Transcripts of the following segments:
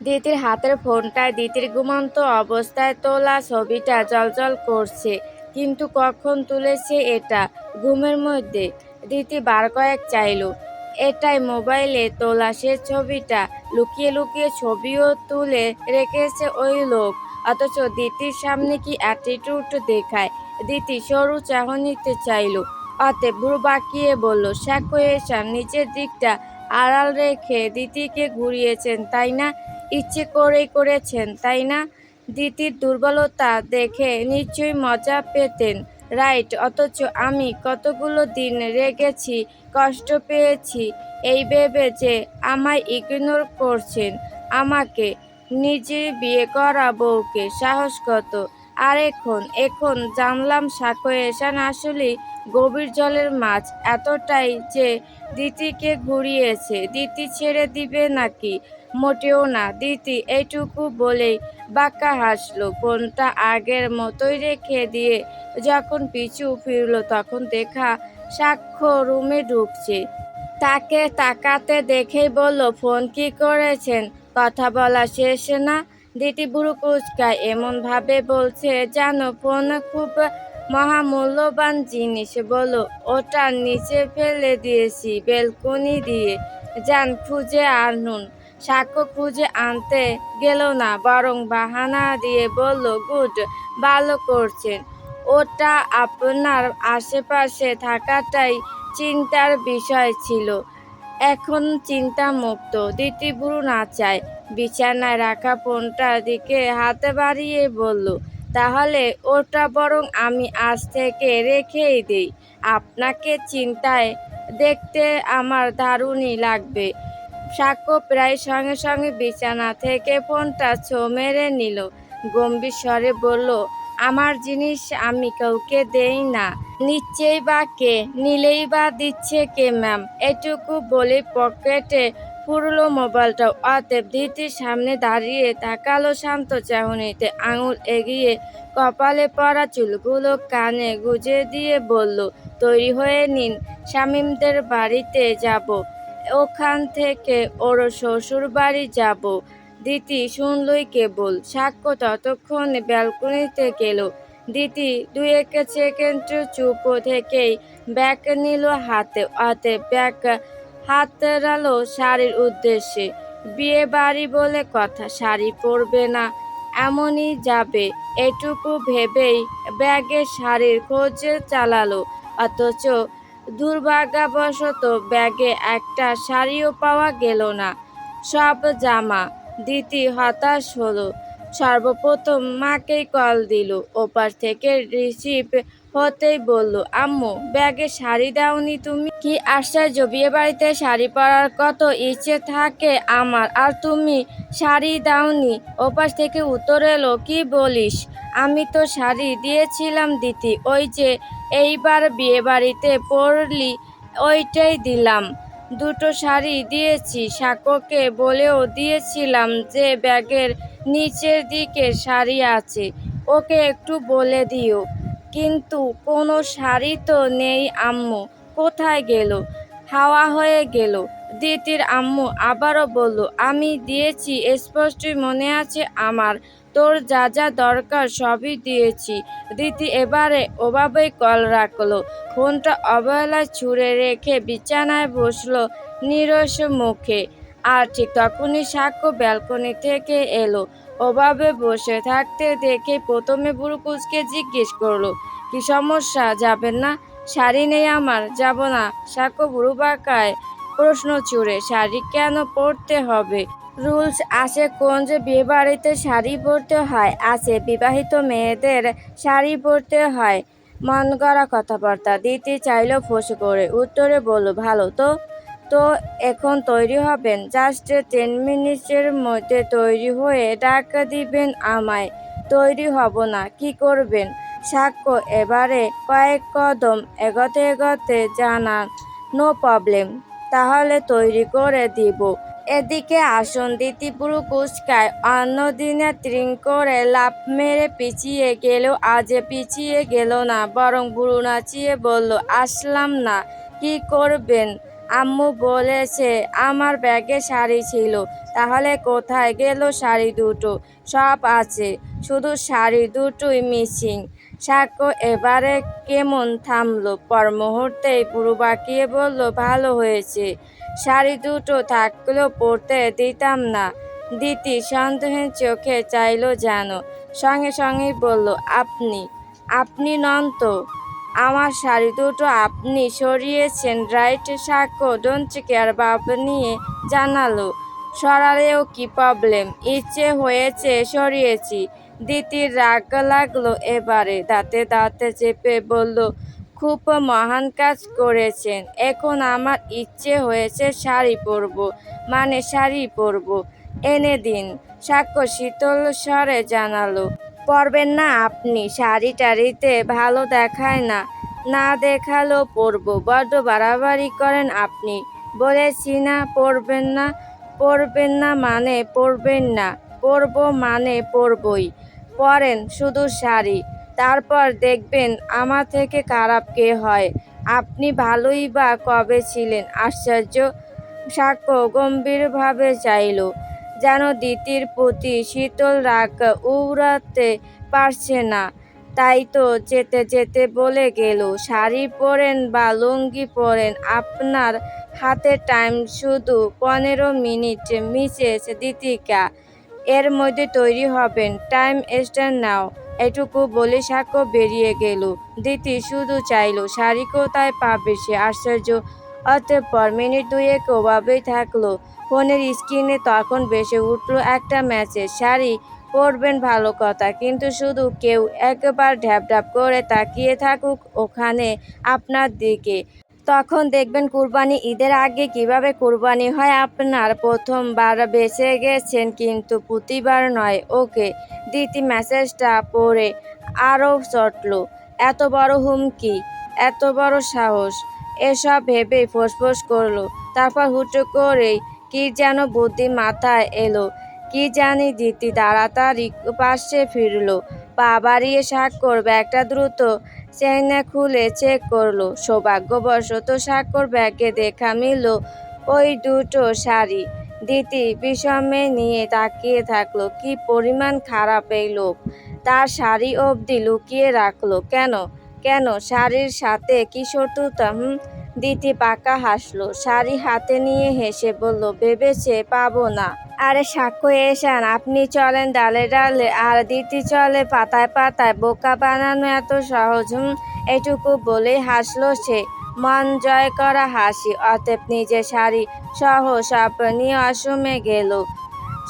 দিতির হাতের ফোনটায় দিতির ঘুমন্ত অবস্থায় তোলা ছবিটা জ্বলজ্বল করছে। কিন্তু কখন তুলেছে এটা? ঘুমের মধ্যে? দিতি বার কয়েক চাইল। এটাই মোবাইলে তোলা সে ছবিটা। লুকিয়ে লুকিয়ে ছবিও তুলে রেখেছে ওই লোক। অথচ দিতির সামনে কি অ্যাটিটিউড দেখায়। দিতি সরু চাহনিতে চাইল। অতএব ভ্রু বাঁকিয়ে বলল, সাক্ষ্য এসান নিচের দিকটা আড়াল রেখে দিতিকে ঘুরিয়েছেন তাই না? ইচ্ছে করেই করেছেন তাই না? দিতির দুর্বলতা দেখে নিশ্চয়ই মজা পেতেন। রাইট, অথচ আমি কতগুলো দিন রেগেছি, কষ্ট পেয়েছি এই ভেবে যে আমায় ইগনোর করছেন। আমাকে, নিজে বিয়ে করা বউকে সাহস কত! আর এখন জানলাম সাক্ষ্য এসান আসলেই গভীর জলের মাছ, এতটাই যে দিতিকে ঘুরিয়েছে। দিতি ছেড়ে দিবে নাকি? মোটেও না। দিতি এইটুকু বলেই বাঁকা হাসল। ফোনটা আগের মতোই রেখে দিয়ে যখন পিছু ফিরল তখন দেখা সাক্ষ্য রুমে ঢুকছে। তাকে তাকাতে দেখেই বলল, ফোন কি করেছেন? কথা বলা শেষ না? দিতি ভ্রু কুঁচকায়। এমনভাবে বলছে যেন ফোন খুব মহামূল্যবান জিনিস। বলল, ওটা নিচে ফেলে দিয়েছি বেলকনি দিয়ে। যান খুঁজে আনুন। সাক্ষ্য খুঁজে আনতে গেল না, বরং বাহানা দিয়ে বলল, গুড, ভালো করছেন। ওটা আপনার আশেপাশে থাকাটাই চিন্তার বিষয় ছিল। এখন চিন্তামুক্ত। দিতি ভ্রু নাচায়। বিছানায় রাখা ফোনটার দিকে হাত বাড়িয়ে বলল, তাহলে ওটা বরং আমি আজ থেকে রেখেই দেই। আপনাকে চিন্তায় দেখতে আমার দারুণই লাগবে। সাক্ষ্য প্রায় সঙ্গে সঙ্গে বিছানা থেকে ফোনটা ছো মেরে নিল। গম্ভীর স্বরে বলল, আমার জিনিস আমি কাউকে দেই না। নিচ্ছেই বা কে? নিলেই বা দিচ্ছে কে ম্যাম? এটুকু বলে পকেটে পুরলো মোবাইলটা। অতএব দিতির সামনে দাঁড়িয়ে তাকালো শান্ত চাহনিতে। আঙুল এগিয়ে কপালে পড়া চুলগুলো কানে গুজে দিয়ে বলল, তৈরি হয়ে নিন, শামীমদের বাড়িতে যাব। ওখান থেকে ওর শ্বশুর বাড়ি যাব। দিতি শুনলই কেবল। সাক্ষ্য ততক্ষণে ব্যালকনিতে গেল। দিতি ২-১ সেকেন্ড চুপ থেকেই ব্যাগ নিল হাতে। অতএব ব্যাগ হাতড়ালো শাড়ির উদ্দেশ্যে। বিয়ে বাড়ি বলে কথা, শাড়ি পরবে না, এমনই যাবে, এটুকু ভেবেই ব্যাগে শাড়ির খোঁজ চালালো। অথচ দুর্ভাগ্যবশত ব্যাগে একটা শাড়িও পাওয়া গেল না, সব জামা। দিতি হতাশ হলো। সর্বপ্রথম মাকেই কল দিল। ওপাশ থেকে রিসিভ হতেই বলল, আম্মু, ব্যাগে শাড়ি দাওনি তুমি? কি আশ্চর্য, বিয়ে বাড়িতে শাড়ি পরার কত ইচ্ছে থাকে আমার, আর তুমি শাড়ি দাওনি? ওপাশ থেকে উত্তর এলো, কি বলিস? আমি তো শাড়ি দিয়েছিলাম দিতি, ওই যে এইবার বিয়ে বাড়িতে পরলি ওইটাই দিলাম। দুটো শাড়ি দিয়েছি। সাক্ষ্যকে বলেও দিয়েছিলাম যে ব্যাগের নিচের দিকে শাড়ি আছে, ওকে একটু বলে দিও। কিন্তু কোনো শাড়ি তো নেই আম্মু, কোথায় গেল? হাওয়া হয়ে গেল। দিতির আম্মু আবারও বলল, আমি দিয়েছি, স্পষ্টই মনে আছে আমার। তোর যা যা দরকার সবই দিয়েছি। দিতি এবারে ওভাবেই কল রাখলো। ফোনটা অবহেলায় ছুঁড়ে রেখে বিছানায় বসলো নিরস মুখে। আর ঠিক তখনই সাক্ষ্য ব্যালকনি থেকে এলো। ওভাবে বসে থাকতে দেখে প্রথমে ভ্রু কুঁচকে জিজ্ঞেস করলো, কি সমস্যা, যাবেন না? শাড়ি নেই আমার, যাব না। সাক্ষ্য ভ্রু বাঁকায় প্রশ্ন ছুড়ে, শাড়ি কেন পরতে হবে? রুলস আছে কোন যে বিয়ে বাড়িতে শাড়ি পরতে হয়? আছে, বিবাহিত মেয়েদের শাড়ি পরতে হয়। মন গড়া কথাবার্তা। দিতি চাইল ফোঁস করে। উত্তরে বলল, ভালো তো। তো এখন তৈরি হবেন? জাস্ট 10 মিনিটের মধ্যে তৈরি হয়ে ডাক দিবেন আমায়। তৈরি হব না, কি করবেন? সাক্ষ্য এবারে কয়েক কদম এগোতে এগোতে জানান, নো প্রবলেম, তাহলে তৈরি করে দিব। এদিকে আসুন। দিতি ভ্রু কুঁচকায়। অন্যদিনে ত্রিং করে লাফ মেরে পিছিয়ে গেলেও আজ পিছিয়ে গেল না, বরং ভ্রু নাচিয়ে বলল, আসলাম না। কি করবেন? আম্মু বলেছে আমার ব্যাগে শাড়ি ছিল। তাহলে কোথায় গেল শাড়ি দুটো? সব আছে, শুধু শাড়ি দুটোই মিসিং। সাক্ষ্য এবারে কেমন থামলো, পর মুহূর্তেই পুরো বাঁকিয়ে বলল, ভালো হয়েছে, শাড়ি দুটো থাকলেও পরতে দিতাম না। দিতি সন্দেহের চোখে চাইল যেন, সঙ্গে সঙ্গেই বলল, আপনি আপনি নন তো? আমার শাড়ি দুটো আপনি সরিয়েছেন, রাইট? সাক্ষ্য ডোন্ট কেয়ার ভাব নিয়ে জানালো, সরালেও কি প্রবলেম, ইচ্ছে হয়েছে সরিয়েছি। দিতির রাগ লাগলো এবারে, দাঁতে দাঁতে চেপে বলল, খুব মহান কাজ করেছেন। এখন আমার ইচ্ছে হয়েছে শাড়ি পরবো, মানে শাড়ি পরবো। এনে দিন। সাক্ষ্য শীতল স্বরে জানালো, পরবেন না আপনি? শাড়ি টাড়িতে ভালো দেখায় না। না দেখালেও পরবো, বড্ড বাড়াবাড়ি করেন আপনি। বলেছি না পরবেন না। পরবেন না মানে পরবেন না, পরবো মানে পরবই। পরেন শুধু শাড়ি, তারপর দেখবেন আমার থেকে খারাপ কে হয়। আপনি ভালোই বা কবে ছিলেন? আশ্চর্য। সাক্ষ্য গম্ভীরভাবে চাইল, যেন দিতির প্রতি শীতল রাগ উড়াতে পারছে না। তাই তো যেতে যেতে বলে গেল, শাড়ি পরেন বা লুঙ্গি পরেন, আপনার হাতে টাইম শুধু 15 মিনিট। মিসেস দীপিকা, এর মধ্যে তৈরি হবেন, টাইম স্ট্যান্ড নাও। এটুকু বলে সাক্ষ্য বেরিয়ে গেল। দিতি শুধু চাইল শাড়ি কোথায় পাবে সে। আশ্চর্য। অতঃপর মিনিট দুয়েক ওভাবেই থাকলো। ফোনের স্ক্রিনে তখন ভেসে উঠল একটা মেসেজ, শাড়ি পরবেন ভালো কথা, কিন্তু শুধু কেউ একবার ঢ্যাপ ঢ্যাপ করে তাকিয়ে থাকুক ওখানে আপনার দিকে। তখন দেখবেন কুরবানি ঈদের আগে কিভাবে কুরবানি হয় আপনার। প্রথমবার বেঁচে গেছেন, কিন্তু প্রতিবার নয়। ওকে। দিতি মেসেজটা পড়ে আরও চটল। এত বড় হুমকি, এত বড় সাহস! এসব ভেবেই ফোঁস করলো। তারপর হুট করেই কি যেন বুদ্ধি মাথায় এলো, কি জানি। দিতি তাড়াতাড়ি পাশে ফিরল, পা বাড়িয়ে সাক্ষর ব্যাগটা দ্রুত চেইনে খুলে চেক করলো। সৌভাগ্যবশত সাক্ষর ব্যাগে দেখা মিলল ওই দুটো শাড়ি। দিতি বিষমে নিয়ে তাকিয়ে থাকলো। কি পরিমাণ খারাপ এই লোক! তার শাড়ি অবধি লুকিয়ে রাখলো কেন? কেন? শাড়ির সাথে কি শত্রুতা? দিতি পাকা হাসলো, শাড়ি হাতে নিয়ে হেসে বলল, ভেবেছে পাবো না? আরে সাক্ষ্য এসান, আপনি চলেন ডালে ডালে, আর দিতি চলে পাতায় পাতায়। বোকা বানানো এত সহজ? এটুকু বলেই হাসলো সে, মন জয় করা হাসি। অতএব নিজের শাড়ি সহ সব নিয়ে ওয়াশরুমে গেল,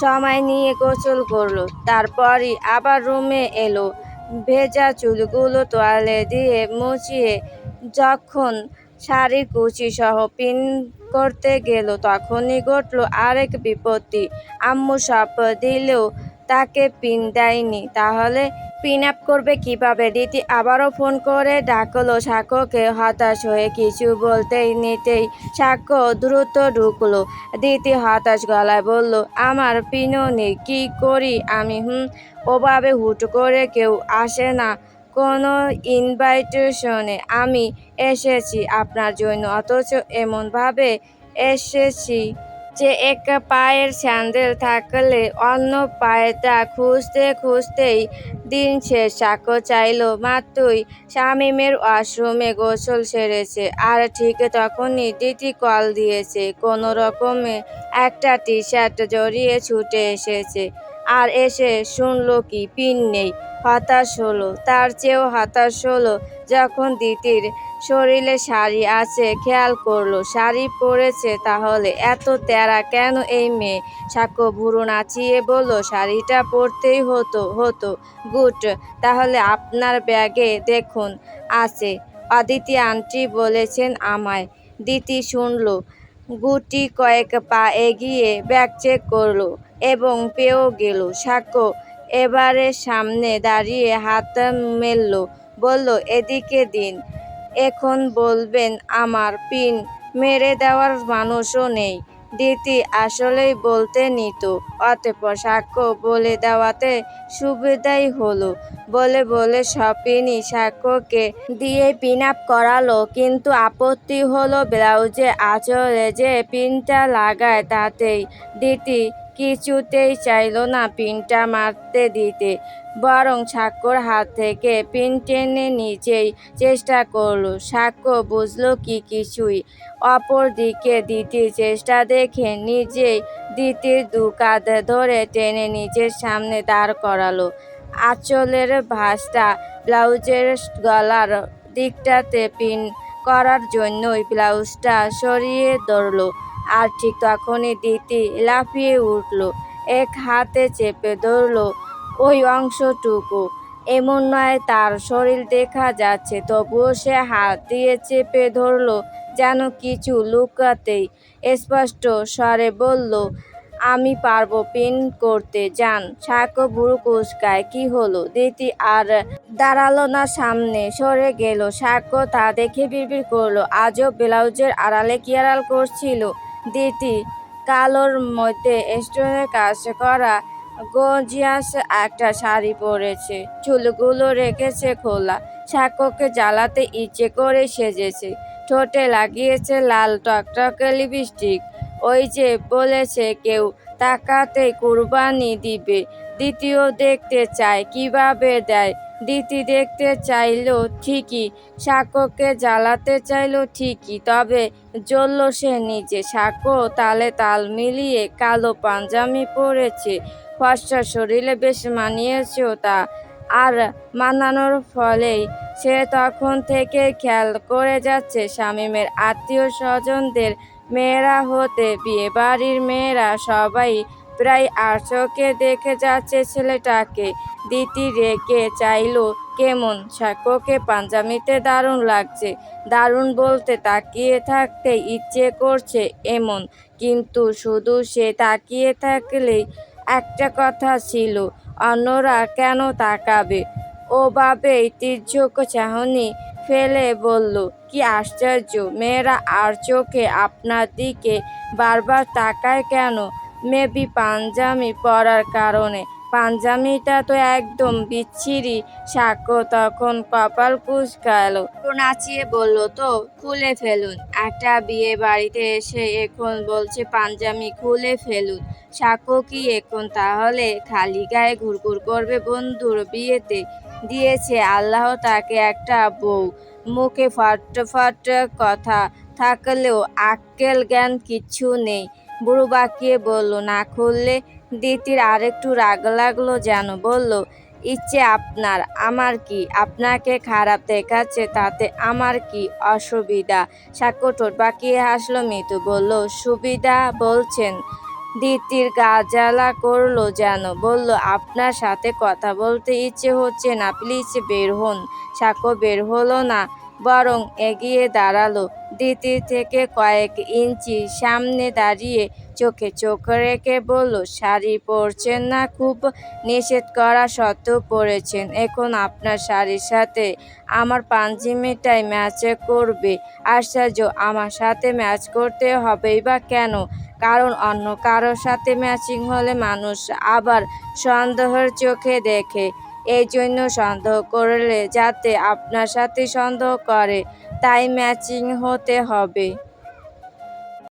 সময় নিয়ে গোসল করলো। তারপরই আবার রুমে এলো। ভেজা চুলগুলো তোয়ালে দিয়ে মুছিয়ে যখন শাড়ির কুচি সহ পিন করতে গেল, তখনই ঘটল আরেক বিপত্তি। আম্মু সব দিলেও তাকে পিন দেয়নি। তাহলে পিন আপ করবে কিভাবে? দিতি আবারও ফোন করে ডাকলো সাক্ষ্যকে। হতাশ হয়ে কিছু বলতেই নিতেই সাক্ষ্য দ্রুত ঢুকলো। দিতি হতাশ গলায় বলল, আমার পিনও নেই, কি করি আমি? ওভাবে হুট করে কেউ আসে না কোনো ইনভাইটেশনে। আমি এসেছি আপনার জন্য, অথচ এমনভাবে এসেছি যে এক পায়ের স্যান্ডেল থাকলে অন্য পায়েটা খুঁজতে খুঁজতেই দিন শেষ। সাক্ষ্য চাইল মাত্রই শামীমের ওয়াশরুমে গোসল সেরেছে, আর ঠিক তখনই দিতি কল দিয়েছে। কোনো রকমে একটা টি শার্ট জড়িয়ে ছুটে এসেছে, আর এসে শুনল কি পিন নেই। হতাশ হলো, তার চেয়েও হতাশ হলো যখন দিতির শরীরে শাড়ি আছে খেয়াল করলো। শাড়ি পরেছে, তাহলে এত তেরা কেন এই মেয়ে? সাক্ষ্য ভুরু নাচিয়ে বলল, শাড়িটা পরতেই হতো। গুড, তাহলে আপনার ব্যাগে দেখুন আছে, অদিতি আন্টি বলেছেন আমায়। দিতি শুনল, গুটি কয়েক পা এগিয়ে ব্যাগ চেক করলো এবং পেয়েও গেল। সাক্ষ্য এবারে সামনে দাঁড়িয়ে হাত মেলল, বলল, এদিকে দিন। এখন বলবেন আমার পিন মেরে দেওয়ার মানুষও নেই। দিতি আসলেই বলতে নিত। অতঃপর সাক্ষ্য বলে দেওয়াতে সুবিধাই হলো। বলে বলে সপিনি সাক্ষ্যকে দিয়ে পিন আপ করালো, কিন্তু আপত্তি হলো ব্লাউজে আঁচলে যে পিনটা লাগায় তাতেই। দিতি কিছুতেই চাইল না পিনটা মারতে দিতে, বরং সাক্ষ্যর হাত থেকে পিন টেনে নিজেই চেষ্টা করলো। সাক্ষ্য বুঝলো কি কিছুই। অপরদিকে দিতির চেষ্টা দেখে নিজেই দিতির দু কাঁধ ধরে টেনে নিজের সামনে দাঁড় করালো। আঁচলের ভাঁজটা ব্লাউজের গলার দিকটাতে পিন করার জন্যই ব্লাউজটা সরিয়ে ধরল। আর ঠিক তখনই দিতি লাফিয়ে উঠল, এক হাতে চেপে ধরল ওই অংশটুকু। এমন নয় তার শরীর দেখা যাচ্ছে, তবুও সে হাত দিয়ে চেপে ধরল যেন কিছু লুকাতেই। স্পষ্ট স্বরে বলল, আমি পারবো পিন করতে, যান। সাক্ষ্য ভুরু কুঁচকায়। কি হলো? দিতি আর দাঁড়ালো না, সামনে সরে গেল। সাক্ষ্য তা দেখে বিড়বিড় করলো, আজব, ব্লাউজের আড়ালে কি আড়াল করছিল? দিতি কালোর মধ্যে স্টোনের কাজ করা গর্জিয়াস একটা শাড়ি পরেছে, চুলগুলো রেখেছে খোলা। সাক্ষ্যকে জ্বালাতে ইচ্ছে করে সেজেছে। ঠোঁটে লাগিয়েছে লাল টকটকে লিপস্টিক। ওই যে বলেছে কেউ তাকাতেই কুরবানি দিবে। দ্বিতীয় দেখতে চায় কিভাবে দেয়। দিতি দেখতে চাইল ঠিকই, সাক্ষ্যকে জ্বালাতে চাইল ঠিকই, তবে জ্বলল সে নিজে। সাক্ষ্য তালে তাল মিলিয়ে কালো পাঞ্জাবি পরেছে, ফর্সা শরীরে বেশ মানিয়েছেও তা। আর মানানোর ফলেই সে তখন থেকে খেয়াল করে যাচ্ছে শামীমের আত্মীয় স্বজনদের মেয়েরা হতে বিয়েবাড়ির মেয়েরা সবাই প্রায় আর চোখে দেখে যাচ্ছে ছেলেটাকে। দিতি রেগে চাইল কেমন, সাক্ষ্যকে পাঞ্জাবিতে দারুণ লাগছে। দারুণ বলতে তাকিয়ে থাকতে ইচ্ছে করছে এমন, কিন্তু শুধু সে তাকিয়ে থাকলেই একটা কথা ছিল, অন্যরা কেন তাকাবে? ওভাবেই তির্যক চাহনি ফেলে বলল, কি আশ্চর্য, মেয়েরা আর চোখে আপনার দিকে বারবার তাকায় কেন? মেবি পাঞ্জাবি পরার কারণে। পাঞ্জাবিটা তো একদম বিচ্ছিরি। সাক্ষ্য তখন কপাল কুঁচকালো, নাচিয়ে বলল, তো খুলে ফেলুন। একটা বিয়ে বাড়িতে এসে এখন বলছে পাঞ্জাবি খুলে ফেলুন। সাক্ষ্য কি এখন তাহলে খালি গায়ে ঘুরঘুর করবে? বন্ধুর বিয়েতে দিয়েছে আল্লাহ তাকে একটা বউ, মুখে ফটফট কথা থাকলেও আক্কেল জ্ঞান কিচ্ছু নেই। বুড়ো বাঁকিয়ে বলল, না খুললে? দিতির আরেকটু রাগ লাগলো যেন। বলল, ইচ্ছে আপনার, আমার কি? আপনাকে খারাপ দেখাচ্ছে তাতে আমার কি অসুবিধা? সাক্ষ্য ঠোঁট বাঁকিয়ে হাসলো মৃদু, বলল, সুবিধা বলছেন? দিতির গা জ্বালা করলো যেন। বলল, আপনার সাথে কথা বলতে ইচ্ছে হচ্ছে না, প্লিজ বের হন। সাক্ষ্য বের হলো না, বরং এগিয়ে দাঁড়ালো দিতির থেকে কয়েক ইঞ্চি সামনে দাঁড়িয়ে চোখে চোখ রেখে বলল, শাড়ি পরছেন না? খুব নিষেধ করা সত্ত্বেও পরেছেন। এখন আপনার শাড়ির সাথে আমার পাঞ্জাবিটাই ম্যাচ করবে। আশ্চর্য, আমার সাথে ম্যাচ করতে হবেই বা কেন? কারণ অন্য কারোর সাথে ম্যাচিং হলে মানুষ আবার সন্দেহের চোখে দেখে। এই জন্য সন্দেহ করলে যাতে আপনার সাথে সন্দেহ করে, তাই ম্যাচিং হতে হবে।